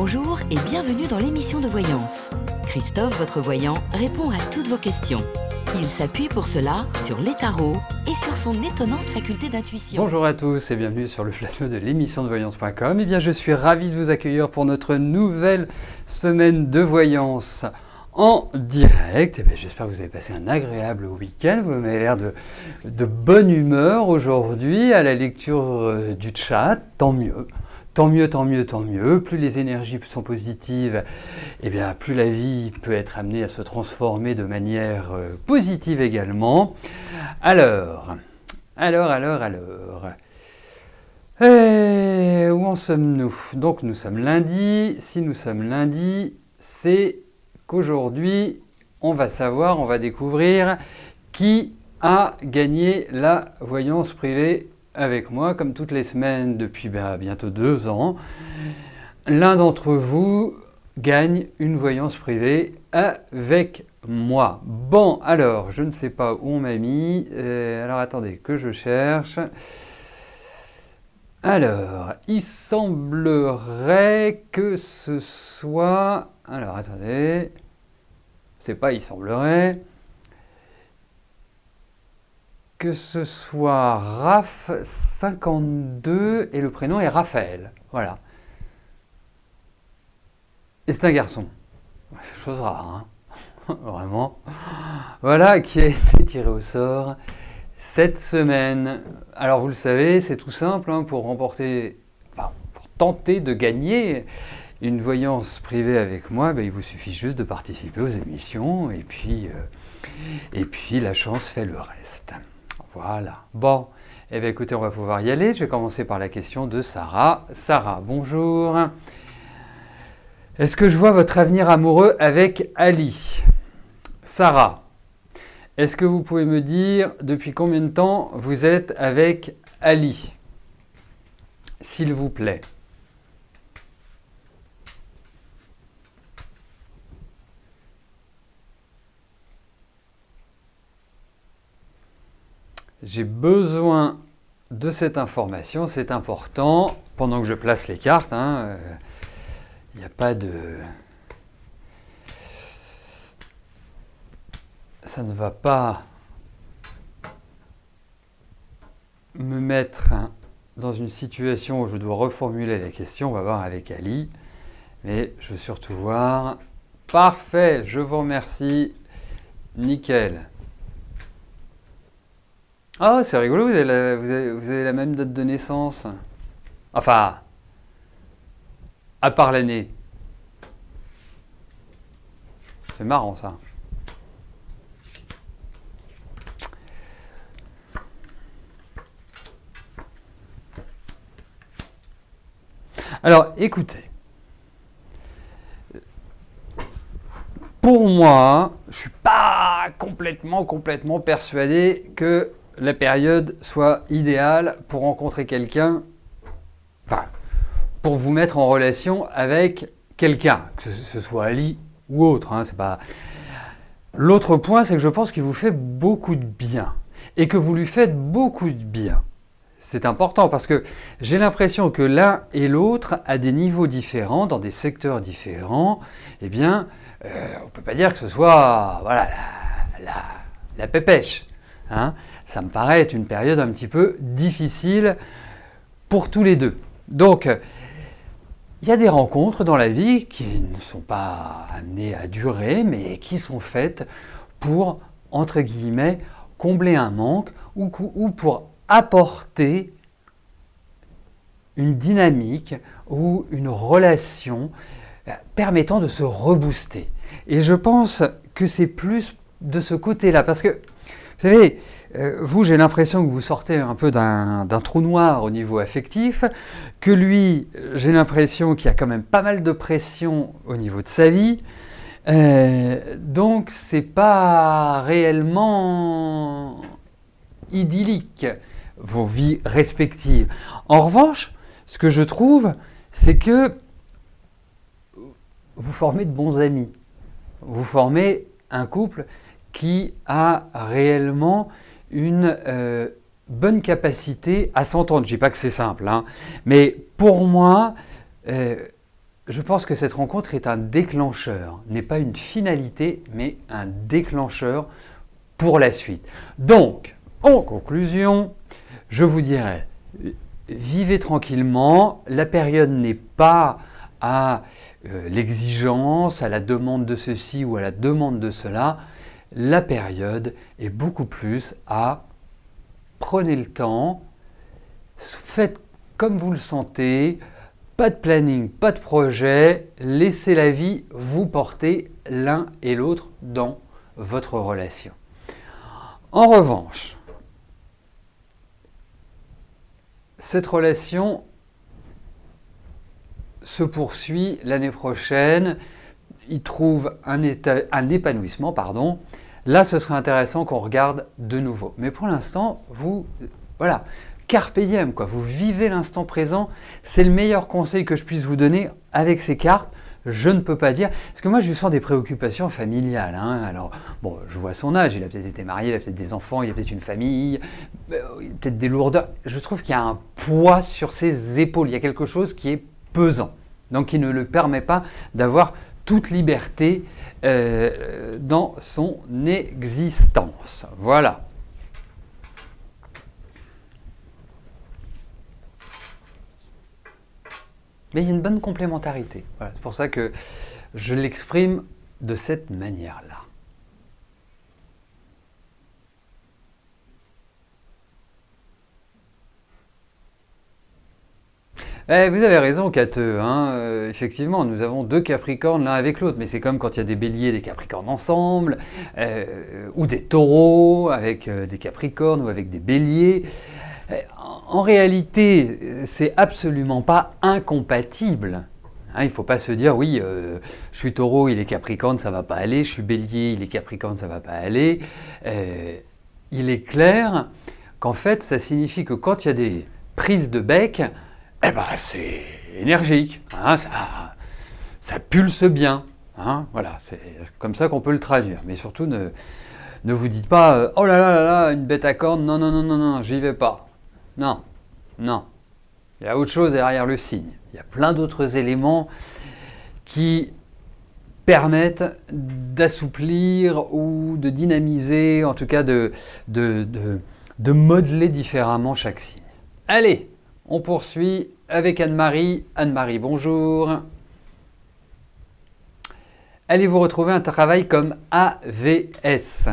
Bonjour et bienvenue dans l'émission de voyance. Christophe, votre voyant, répond à toutes vos questions. Il s'appuie pour cela sur les tarots et sur son étonnante faculté d'intuition. Bonjour à tous et bienvenue sur le plateau de l'émission de voyance.com. Eh bien, je suis ravi de vous accueillir pour notre nouvelle semaine de voyance en direct. Eh bien, j'espère que vous avez passé un agréable week-end. Vous m'avez l'air de bonne humeur aujourd'hui à la lecture du chat. Tant mieux. Tant mieux, tant mieux, tant mieux. Plus les énergies sont positives, eh bien, plus la vie peut être amenée à se transformer de manière positive également. Alors, où en sommes-nous? Donc nous sommes lundi. Si nous sommes lundi, c'est qu'aujourd'hui, on va découvrir qui a gagné la voyance privée avec moi, comme toutes les semaines depuis bientôt 2 ans. L'un d'entre vous gagne une voyance privée avec moi. Bon, alors, je ne sais pas où on m'a mis. Alors, attendez, que je cherche. Alors, il semblerait que ce soit... Alors, attendez. C'est pas il semblerait... que ce soit Raph52 et le prénom est Raphaël. Voilà. Et c'est un garçon. C'est chose rare, hein. Vraiment. Voilà qui a été tiré au sort cette semaine. Alors vous le savez, c'est tout simple, hein, pour tenter de gagner une voyance privée avec moi, il vous suffit juste de participer aux émissions et puis la chance fait le reste. Voilà. Bon, eh bien écoutez, on va pouvoir y aller. Je vais commencer par la question de Sarah. Sarah, bonjour. Est-ce que je vois votre avenir amoureux avec Ali? Sarah, est-ce que vous pouvez me dire depuis combien de temps vous êtes avec Ali? S'il vous plaît. J'ai besoin de cette information, c'est important, pendant que je place les cartes, hein, il n'y a pas de... Ça ne va pas me mettre dans une situation où je dois reformuler les questions, on va voir avec Ali, mais je veux surtout voir... Parfait, je vous remercie, nickel. Ah, c'est rigolo, vous avez la même date de naissance. Enfin, à part l'année. C'est marrant, ça. Alors, écoutez. Pour moi, je ne suis pas complètement persuadé que la période soit idéale pour rencontrer quelqu'un, enfin, pour vous mettre en relation avec quelqu'un, que ce soit Ali ou autre, hein, c'est pas... L'autre point, c'est que je pense qu'il vous fait beaucoup de bien et que vous lui faites beaucoup de bien. C'est important parce que j'ai l'impression que l'un et l'autre, à des niveaux différents, dans des secteurs différents, eh bien, on ne peut pas dire que ce soit voilà, la pépèche. Hein. Ça me paraît être une période un petit peu difficile pour tous les deux. Donc, il y a des rencontres dans la vie qui ne sont pas amenées à durer, mais qui sont faites pour, entre guillemets, combler un manque ou pour apporter une dynamique ou une relation permettant de se rebooster. Et je pense que c'est plus de ce côté-là, parce que vous savez, vous, j'ai l'impression que vous sortez un peu d'un trou noir au niveau affectif, que lui, j'ai l'impression qu'il y a quand même pas mal de pression au niveau de sa vie, donc c'est pas réellement idyllique, vos vies respectives. En revanche, ce que je trouve, c'est que vous formez de bons amis, vous formez un couple qui a réellement une bonne capacité à s'entendre. Je ne dis pas que c'est simple, hein, mais pour moi, je pense que cette rencontre est un déclencheur, n'est pas une finalité, mais un déclencheur pour la suite. Donc, en conclusion, je vous dirais, vivez tranquillement, la période n'est pas à l'exigence, à la demande de ceci ou à la demande de cela, la période est beaucoup plus à prenez le temps, faites comme vous le sentez, pas de planning, pas de projet, laissez la vie vous porter l'un et l'autre dans votre relation. En revanche, cette relation se poursuit l'année prochaine, il trouve un épanouissement, pardon. Là, ce serait intéressant qu'on regarde de nouveau. Mais pour l'instant, voilà, carpe diem, quoi. Vous vivez l'instant présent. C'est le meilleur conseil que je puisse vous donner avec ces cartes. Je ne peux pas dire, parce que moi je lui sens des préoccupations familiales. Hein. Alors, bon, je vois son âge, il a peut-être été marié, il a peut-être des enfants, il a peut-être une famille, peut-être des lourdeurs. Je trouve qu'il y a un poids sur ses épaules, il y a quelque chose qui est pesant, donc qui ne le permet pas d'avoir toute liberté dans son existence. Voilà. Mais il y a une bonne complémentarité. Voilà, c'est pour ça que je l'exprime de cette manière-là. Vous avez raison, Cateux. Hein, effectivement, nous avons deux Capricornes l'un avec l'autre, mais c'est comme quand il y a des Béliers et des Capricornes ensemble, ou des Taureaux avec des Capricornes ou avec des Béliers. En réalité, c'est absolument pas incompatible. Hein, il ne faut pas se dire, oui, je suis Taureau, il est Capricorne, ça ne va pas aller, je suis Bélier, il est Capricorne, ça ne va pas aller. Il est clair qu'en fait, ça signifie que quand il y a des prises de bec, eh ben, c'est énergique, hein, ça pulse bien. Hein, voilà, c'est comme ça qu'on peut le traduire. Mais surtout, ne vous dites pas oh là là là là, une bête à cornes, non, non, non, non, non, j'y vais pas. Non, non. Il y a autre chose derrière le signe. Il y a plein d'autres éléments qui permettent d'assouplir ou de dynamiser, en tout cas de modeler différemment chaque signe. Allez, on poursuit avec Anne-Marie. Anne-Marie, bonjour. Allez-vous retrouver un travail comme AVS?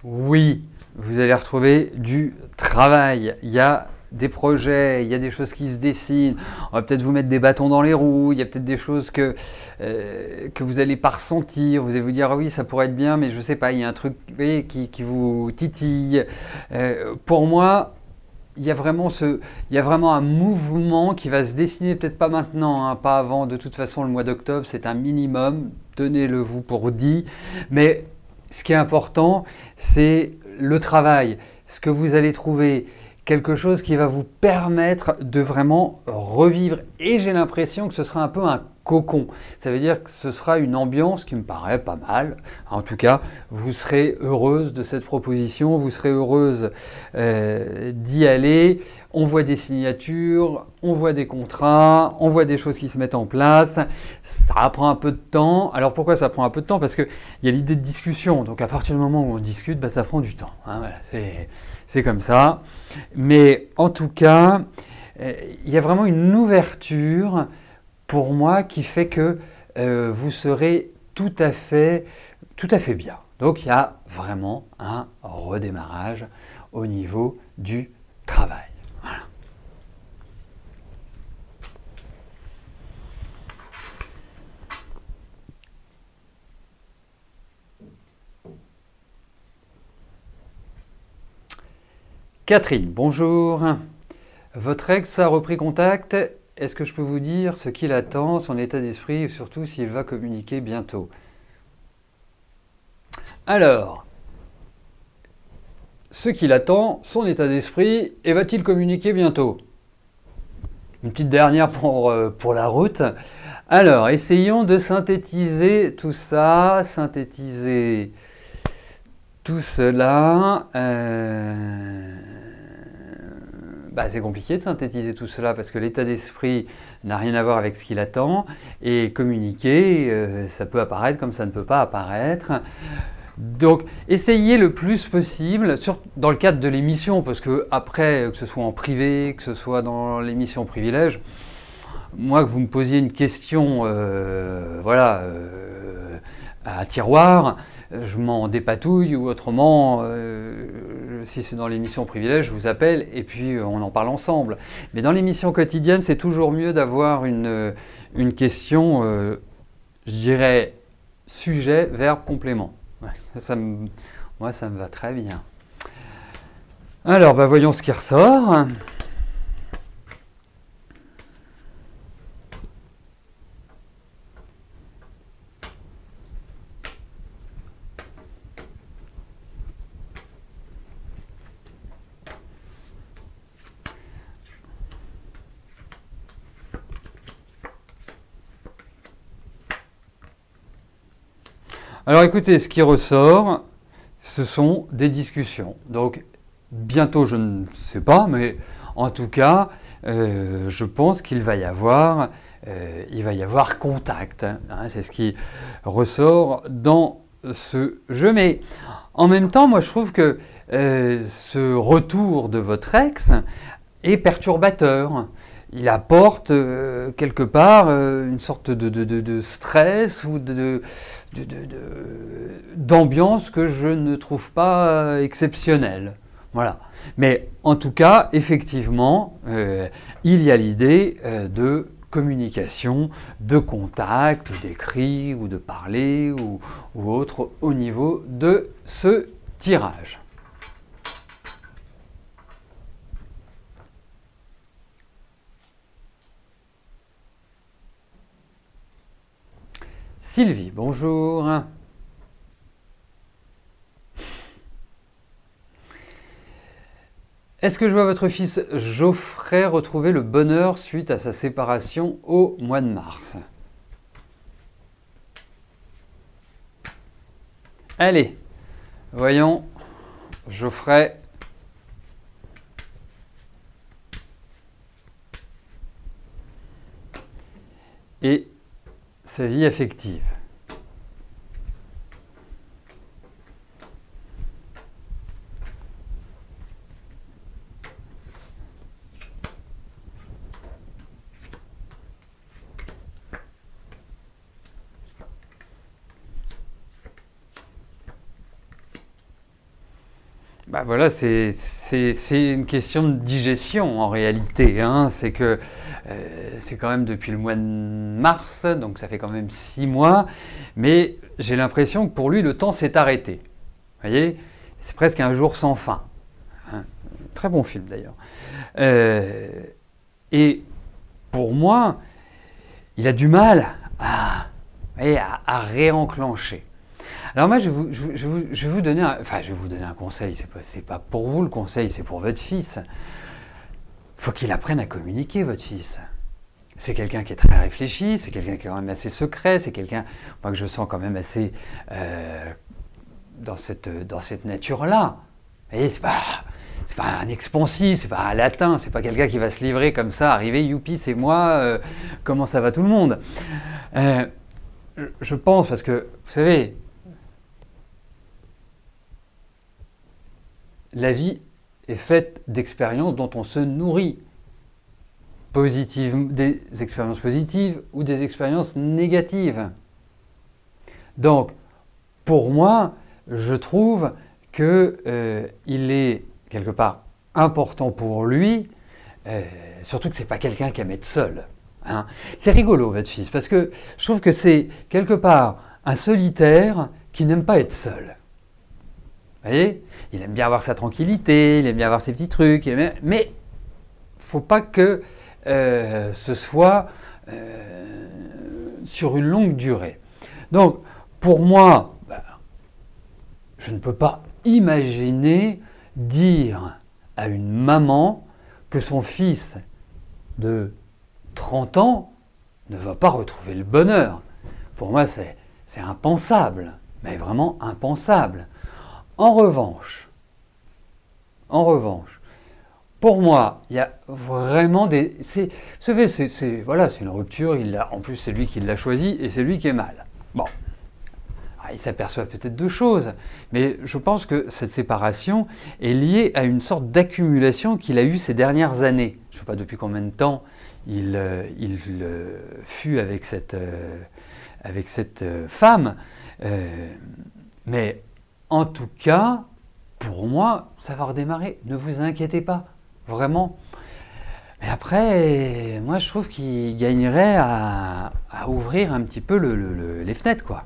Oui, vous allez retrouver du travail. Il y a des projets, il y a des choses qui se dessinent. On va peut-être vous mettre des bâtons dans les roues. Il y a peut-être des choses que vous n'allez pas ressentir. Vous allez vous dire, ah oui, ça pourrait être bien, mais je ne sais pas, il y a un truc qui vous titille. Pour moi, il y a vraiment un mouvement qui va se dessiner, peut-être pas maintenant, hein, pas avant. De toute façon, le mois d'octobre, c'est un minimum. Tenez-le vous pour dit. Mais ce qui est important, c'est le travail, ce que vous allez trouver, quelque chose qui va vous permettre de vraiment revivre. Et j'ai l'impression que ce sera un peu un cocon. Ça veut dire que ce sera une ambiance qui me paraît pas mal. En tout cas, vous serez heureuse de cette proposition, vous serez heureuse d'y aller. On voit des signatures, on voit des contrats, on voit des choses qui se mettent en place. Ça prend un peu de temps. Alors pourquoi ça prend un peu de temps? Parce qu'il y a l'idée de discussion. Donc à partir du moment où on discute, bah, ça prend du temps. Hein, voilà, c'est comme ça. Mais en tout cas, il y a vraiment une ouverture pour moi qui fait que vous serez tout à fait bien. Donc il y a vraiment un redémarrage au niveau du travail. Voilà. Catherine, bonjour. Votre ex a repris contact. Est-ce que je peux vous dire ce qu'il attend, son état d'esprit et surtout s'il va communiquer bientôt? Alors, ce qui l'attend, son état d'esprit, et va-t-il communiquer bientôt? Une petite dernière pour la route. Alors, essayons de synthétiser tout ça, synthétiser tout cela. C'est compliqué de synthétiser tout cela parce que l'état d'esprit n'a rien à voir avec ce qu'il attend. Et communiquer, ça peut apparaître comme ça ne peut pas apparaître. Donc, essayez le plus possible, dans le cadre de l'émission, parce que après, que ce soit en privé, que ce soit dans l'émission Privilège, moi, que vous me posiez une question, à tiroir, je m'en dépatouille, ou autrement, si c'est dans l'émission Privilège, je vous appelle et puis on en parle ensemble. Mais dans l'émission quotidienne, c'est toujours mieux d'avoir une question, je dirais, sujet, verbe, complément. Moi, ça me va très bien. Alors, voyons ce qui ressort. Alors écoutez, ce qui ressort, ce sont des discussions. Donc bientôt, je ne sais pas, mais en tout cas, je pense qu'il va y avoir, contact. Hein, c'est ce qui ressort dans ce jeu. Mais en même temps, moi je trouve que ce retour de votre ex est perturbateur. Il apporte quelque part une sorte de stress ou d'ambiance que je ne trouve pas exceptionnelle. Voilà. Mais en tout cas, effectivement, il y a l'idée de communication, de contact, d'écrit ou de parler ou autre au niveau de ce tirage. Sylvie, bonjour. Est-ce que je vois votre fils Geoffrey retrouver le bonheur suite à sa séparation au mois de mars? Allez, voyons, Geoffrey. Et sa vie affective. Voilà, c'est une question de digestion en réalité. Hein. C'est que c'est quand même depuis le mois de mars, donc ça fait quand même 6 mois, mais j'ai l'impression que pour lui, le temps s'est arrêté. Vous voyez, c'est presque un jour sans fin. Hein. Très bon film d'ailleurs. Et pour moi, il a du mal à réenclencher. Alors moi, je vais vous donner un conseil. C'est pas pour vous le conseil, c'est pour votre fils. Il faut qu'il apprenne à communiquer, votre fils. C'est quelqu'un qui est très réfléchi, c'est quelqu'un qui est quand même assez secret, c'est quelqu'un que je sens quand même assez dans cette nature-là. Vous voyez, c'est pas un expansif, c'est pas un latin, c'est pas quelqu'un qui va se livrer comme ça, arriver, youpi, c'est moi, comment ça va tout le monde? Je pense, parce que, vous savez, la vie est faite d'expériences dont on se nourrit. Des expériences positives ou des expériences négatives. Donc, pour moi, je trouve qu'il est quelque part important pour lui, surtout que ce n'est pas quelqu'un qui aime être seul. Hein. C'est rigolo, votre fils, parce que je trouve que c'est quelque part un solitaire qui n'aime pas être seul. Vous voyez? Il aime bien avoir sa tranquillité, il aime bien avoir ses petits trucs, mais il ne faut pas que ce soit sur une longue durée. Donc, pour moi, je ne peux pas imaginer dire à une maman que son fils de 30 ans ne va pas retrouver le bonheur. Pour moi, c'est impensable, mais vraiment impensable. En revanche, pour moi, il y a vraiment des... Voilà, c'est une rupture, en plus c'est lui qui l'a choisi et c'est lui qui est mal. Bon, alors, il s'aperçoit peut-être de choses, mais je pense que cette séparation est liée à une sorte d'accumulation qu'il a eue ces dernières années. Je ne sais pas depuis combien de temps il fut avec cette femme, mais en tout cas, pour moi, ça va redémarrer. Ne vous inquiétez pas, vraiment. Mais après, moi, je trouve qu'il gagnerait à ouvrir un petit peu les fenêtres, quoi.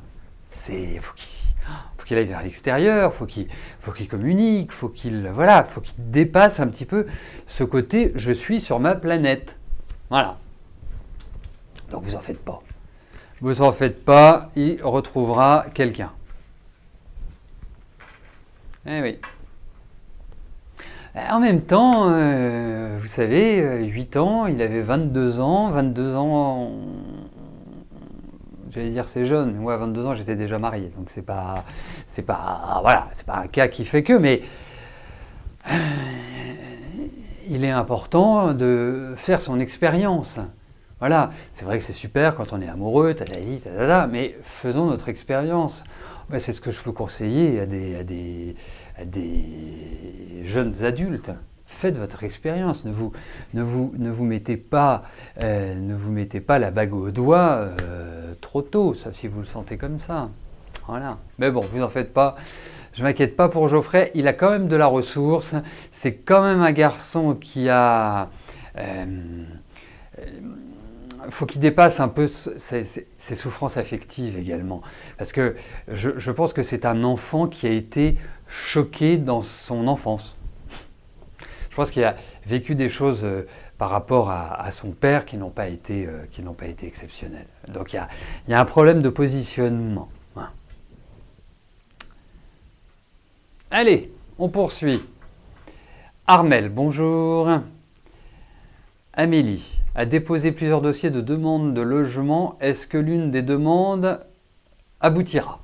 Faut qu'il aille vers l'extérieur, faut qu'il communique, faut qu'il dépasse un petit peu ce côté « je suis sur ma planète ». Voilà. Donc vous en faites pas. Vous en faites pas, il retrouvera quelqu'un. Eh oui. En même temps, vous savez, 8 ans, il avait 22 ans. 22 ans, j'allais dire c'est jeune. Moi, à 22 ans, j'étais déjà marié. Donc c'est pas un cas qui fait que, mais il est important de faire son expérience. Voilà, c'est vrai que c'est super quand on est amoureux, mais faisons notre expérience. C'est ce que je peux conseiller à des jeunes adultes. Faites votre expérience. Ne vous mettez pas la bague au doigt trop tôt, sauf si vous le sentez comme ça. Voilà. Mais bon, vous en faites pas. Je m'inquiète pas pour Geoffrey. Il a quand même de la ressource. C'est quand même un garçon qui a... faut qu'il dépasse un peu ses souffrances affectives également. Parce que je pense que c'est un enfant qui a été choqué dans son enfance. Je pense qu'il a vécu des choses par rapport à son père qui n'ont pas été exceptionnelles. Donc il y a un problème de positionnement. Voilà. Allez, on poursuit. Armel, bonjour. Amélie a déposé plusieurs dossiers de demande de logement. Est-ce que l'une des demandes aboutira?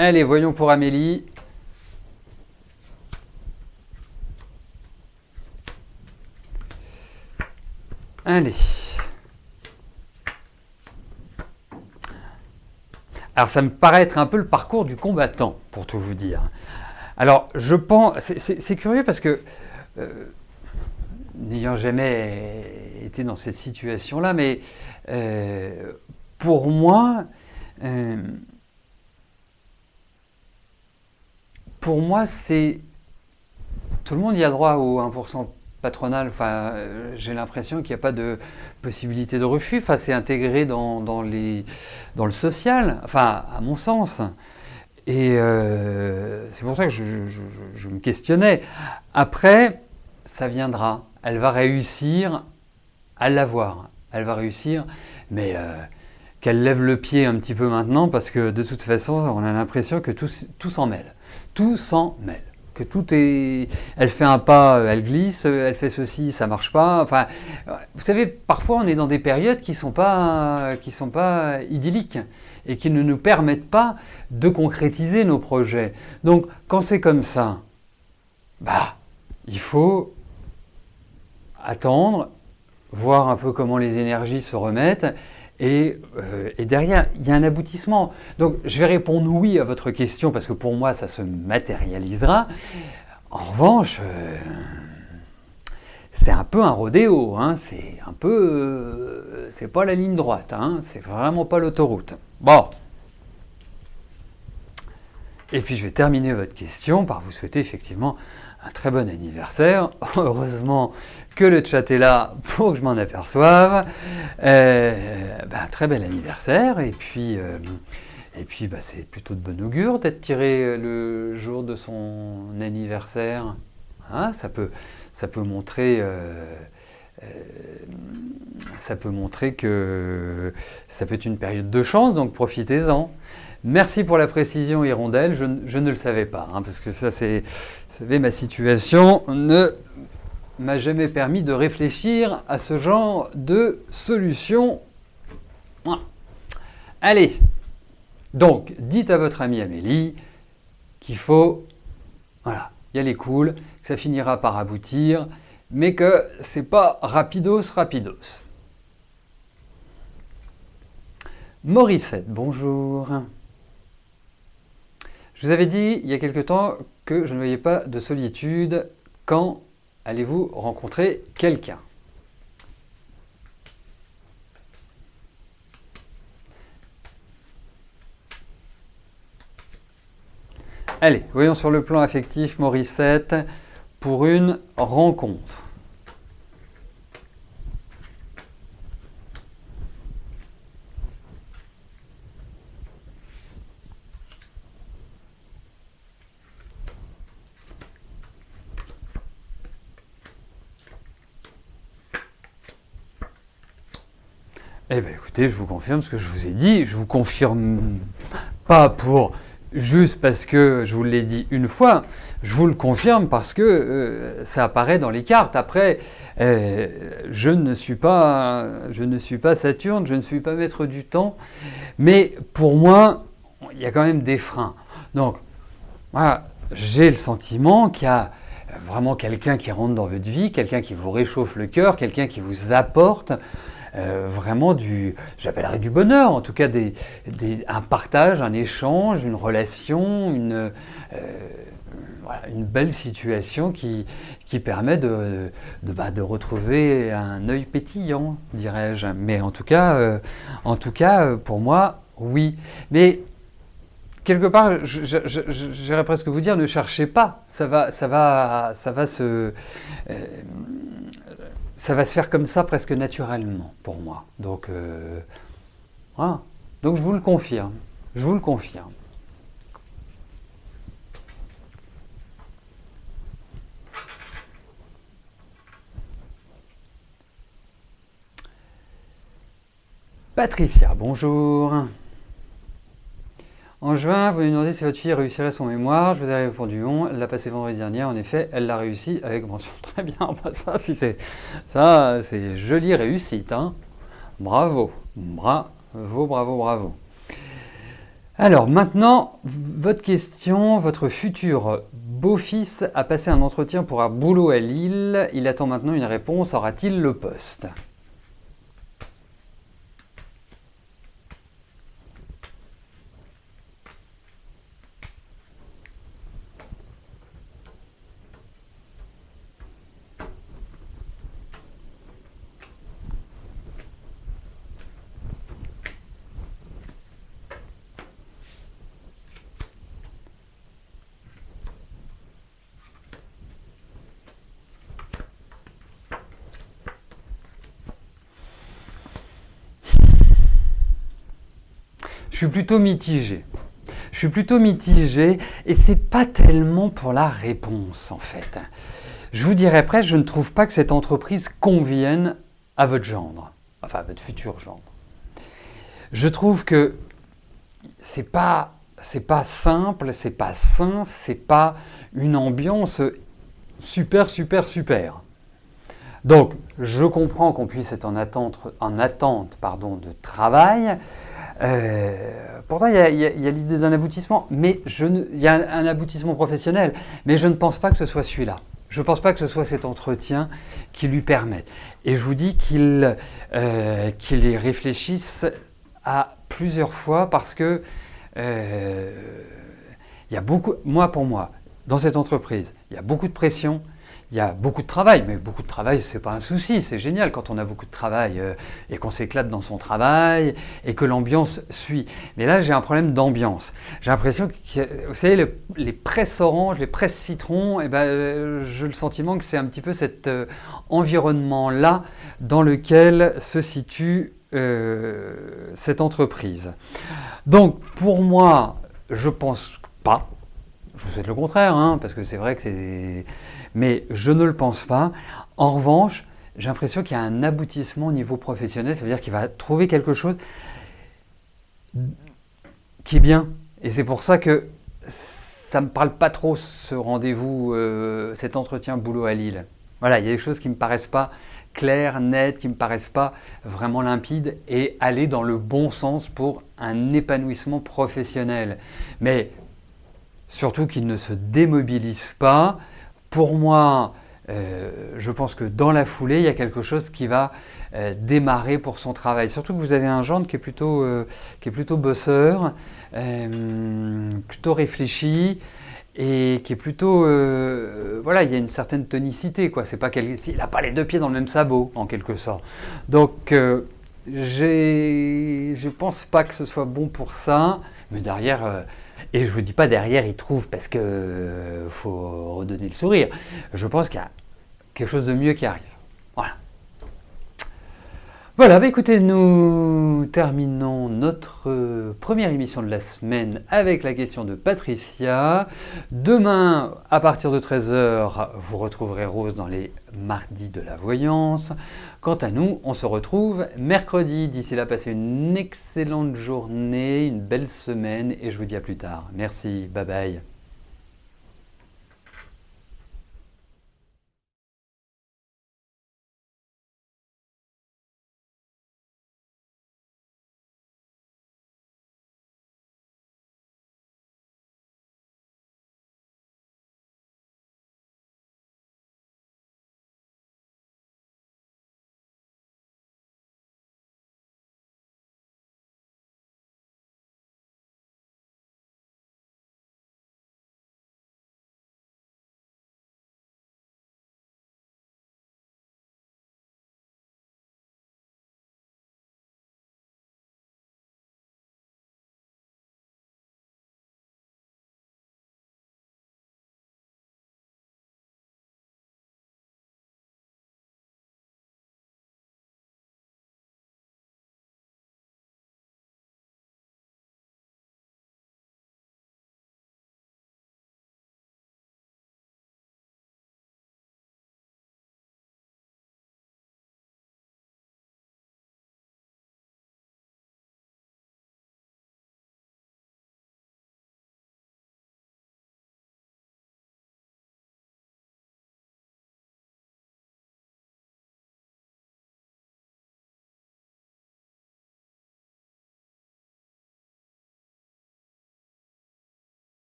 Allez, voyons pour Amélie. Allez. Alors, ça me paraît être un peu le parcours du combattant, pour tout vous dire. Alors, je pense... C'est curieux parce que, n'ayant jamais été dans cette situation-là, mais pour moi... c'est... Tout le monde y a droit au 1% patronal. Enfin, j'ai l'impression qu'il n'y a pas de possibilité de refus. Enfin, c'est intégré dans le social, enfin, à mon sens. Et c'est pour ça que je me questionnais. Après, ça viendra. Elle va réussir à l'avoir. Elle va réussir, mais... qu'elle lève le pied un petit peu maintenant, parce que de toute façon, on a l'impression que tout s'en mêle. Tout s'en mêle. Que tout est... Elle fait un pas, elle glisse, elle fait ceci, ça marche pas. Enfin, vous savez, parfois on est dans des périodes qui sont pas idylliques et qui ne nous permettent pas de concrétiser nos projets. Donc, quand c'est comme ça, il faut attendre, voir un peu comment les énergies se remettent. Et derrière, il y a un aboutissement. Donc, je vais répondre oui à votre question parce que pour moi, ça se matérialisera. En revanche, c'est un peu un rodéo. Hein. C'est un peu... c'est pas la ligne droite. Hein. C'est vraiment pas l'autoroute. Bon. Et puis je vais terminer votre question par vous souhaiter effectivement un très bon anniversaire. Heureusement que le chat est là pour que je m'en aperçoive. Un très bel anniversaire. Et puis c'est plutôt de bon augure d'être tiré le jour de son anniversaire. Hein, ça peut montrer que ça peut être une période de chance, donc profitez-en. Merci pour la précision, Hirondelle, je ne le savais pas, hein, parce que ça, vous savez, ma situation ne m'a jamais permis de réfléchir à ce genre de solution. Allez, donc, dites à votre amie Amélie qu'il faut, voilà, y aller cool, que ça finira par aboutir, mais que c'est pas rapidos. Morissette, bonjour. Je vous avais dit il y a quelque temps que je ne voyais pas de solitude. Quand allez-vous rencontrer quelqu'un? Allez, voyons sur le plan affectif, Morissette, pour une rencontre. Eh bien écoutez, je vous confirme ce que je vous ai dit, je vous confirme pas juste parce que je vous l'ai dit une fois, je vous le confirme parce que ça apparaît dans les cartes. Après, je ne suis pas Saturne, je ne suis pas maître du temps, mais pour moi, il y a quand même des freins. Donc, voilà, j'ai le sentiment qu'il y a vraiment quelqu'un qui rentre dans votre vie, quelqu'un qui vous réchauffe le cœur, quelqu'un qui vous apporte vraiment j'appellerais du bonheur, en tout cas un partage, un échange, une relation, une belle situation qui permet de retrouver un œil pétillant, dirais-je. Mais en tout cas, pour moi, oui. Mais quelque part, j'irais presque vous dire, ne cherchez pas. Ça va se faire comme ça presque naturellement pour moi. Donc, voilà. Donc je vous le confirme. Je vous le confirme. Patricia, bonjour. En juin, vous me demandez si votre fille réussirait son mémoire. Je vous ai répondu non. Elle l'a passé vendredi dernier. En effet, elle l'a réussi avec mention. Très bien. Ça, c'est jolie réussite. Hein. Bravo. Bravo. Alors maintenant, votre question. Votre futur beau-fils a passé un entretien pour un boulot à Lille. Il attend maintenant une réponse. Aura-t-il le poste ? Je suis plutôt mitigé et c'est pas tellement pour la réponse en fait. Je vous dirais presque, je ne trouve pas que cette entreprise convienne à votre gendre, enfin à votre futur gendre. Je trouve que c'est pas simple, c'est pas sain, c'est pas une ambiance super. Donc, je comprends qu'on puisse être en attente de travail. Pourtant, il y a l'idée d'un aboutissement, mais il y a un aboutissement professionnel, mais je ne pense pas que ce soit celui-là. Je ne pense pas que ce soit cet entretien qui lui permette. Et je vous dis qu'il y réfléchisse à plusieurs fois parce que il y a beaucoup, pour moi, dans cette entreprise, il y a beaucoup de pression, il y a beaucoup de travail, mais beaucoup de travail, c'est pas un souci, c'est génial quand on a beaucoup de travail et qu'on s'éclate dans son travail et que l'ambiance suit. Mais là, j'ai un problème d'ambiance. J'ai l'impression que, vous savez, les presses oranges, les presses citrons, eh ben, j'ai le sentiment que c'est un petit peu cet environnement-là dans lequel se situe cette entreprise. Donc, pour moi, je pense pas. Je vous souhaite le contraire, hein, parce que c'est vrai que c'est... Mais je ne le pense pas. En revanche, j'ai l'impression qu'il y a un aboutissement au niveau professionnel. Ça veut dire qu'il va trouver quelque chose qui est bien. Et c'est pour ça que ça ne me parle pas trop, ce rendez-vous, cet entretien boulot à Lille. Voilà, il y a des choses qui ne me paraissent pas claires, nettes, qui ne me paraissent pas vraiment limpides et aller dans le bon sens pour un épanouissement professionnel. Mais surtout qu'il ne se démobilise pas. Pour moi, je pense que dans la foulée, il y a quelque chose qui va démarrer pour son travail. Surtout que vous avez un gendre qui est plutôt bosseur, plutôt réfléchi et qui est plutôt... voilà, il y a une certaine tonicité, quoi. C'est pas il n'a pas les deux pieds dans le même sabot, en quelque sorte. Donc, je pense pas que ce soit bon pour ça, mais derrière... Et je ne vous dis pas derrière, il trouve parce qu'il faut redonner le sourire. Je pense qu'il y a quelque chose de mieux qui arrive. Voilà. Voilà, bah écoutez, nous terminons notre première émission de la semaine avec la question de Patricia. Demain, à partir de 13 h, vous retrouverez Rose dans les mardis de la voyance. Quant à nous, on se retrouve mercredi. D'ici là, passez une excellente journée, une belle semaine et je vous dis à plus tard. Merci, bye bye.